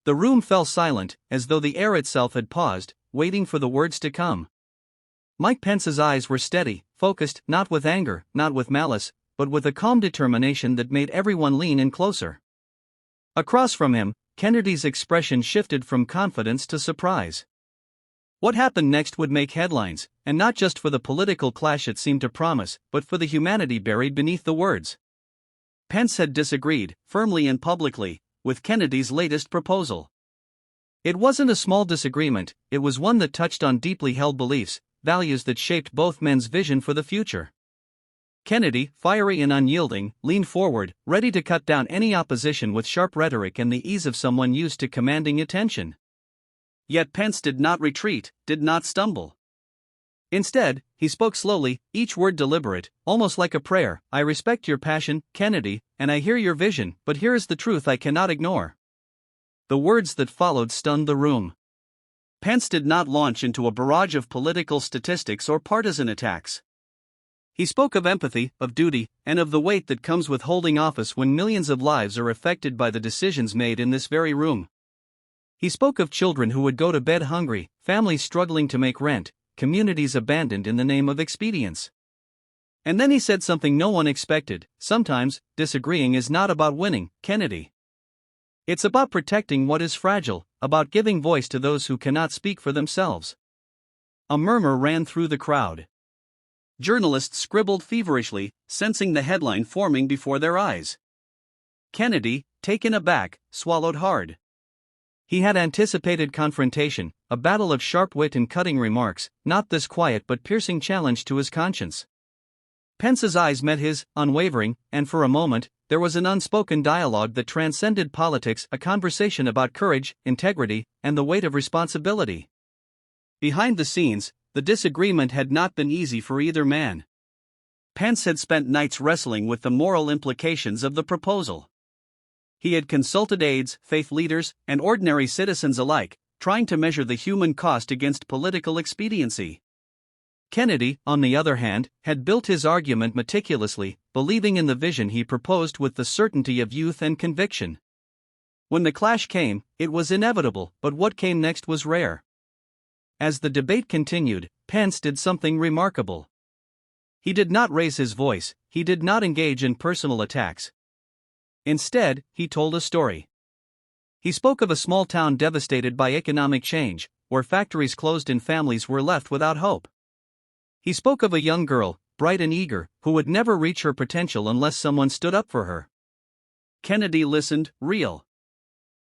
The room fell silent, as though the air itself had paused, waiting for the words to come. Mike Pence's eyes were steady, focused, not with anger, not with malice, but with a calm determination that made everyone lean in closer. Across from him, Kennedy's expression shifted from confidence to surprise. What happened next would make headlines, and not just for the political clash it seemed to promise, but for the humanity buried beneath the words. Pence had disagreed, firmly and publicly, with Kennedy's latest proposal. It wasn't a small disagreement, it was one that touched on deeply held beliefs, values that shaped both men's vision for the future. Kennedy, fiery and unyielding, leaned forward, ready to cut down any opposition with sharp rhetoric and the ease of someone used to commanding attention. Yet Pence did not retreat, did not stumble. Instead, he spoke slowly, each word deliberate, almost like a prayer. I respect your passion, Kennedy, and I hear your vision, but here is the truth I cannot ignore. The words that followed stunned the room. Pence did not launch into a barrage of political statistics or partisan attacks. He spoke of empathy, of duty, and of the weight that comes with holding office when millions of lives are affected by the decisions made in this very room. He spoke of children who would go to bed hungry, families struggling to make rent, communities abandoned in the name of expedience. And then he said something no one expected: sometimes, disagreeing is not about winning, Kennedy. It's about protecting what is fragile, about giving voice to those who cannot speak for themselves. A murmur ran through the crowd. Journalists scribbled feverishly, sensing the headline forming before their eyes. Kennedy, taken aback, swallowed hard. He had anticipated confrontation, a battle of sharp wit and cutting remarks, not this quiet but piercing challenge to his conscience. Pence's eyes met his, unwavering, and for a moment, there was an unspoken dialogue that transcended politics, a conversation about courage, integrity, and the weight of responsibility. Behind the scenes, the disagreement had not been easy for either man. Pence had spent nights wrestling with the moral implications of the proposal. He had consulted aides, faith leaders, and ordinary citizens alike, trying to measure the human cost against political expediency. Kennedy, on the other hand, had built his argument meticulously, believing in the vision he proposed with the certainty of youth and conviction. When the clash came, it was inevitable, but what came next was rare. As the debate continued, Pence did something remarkable. He did not raise his voice, he did not engage in personal attacks. Instead, he told a story. He spoke of a small town devastated by economic change, where factories closed and families were left without hope. He spoke of a young girl, bright and eager, who would never reach her potential unless someone stood up for her. Kennedy listened, real.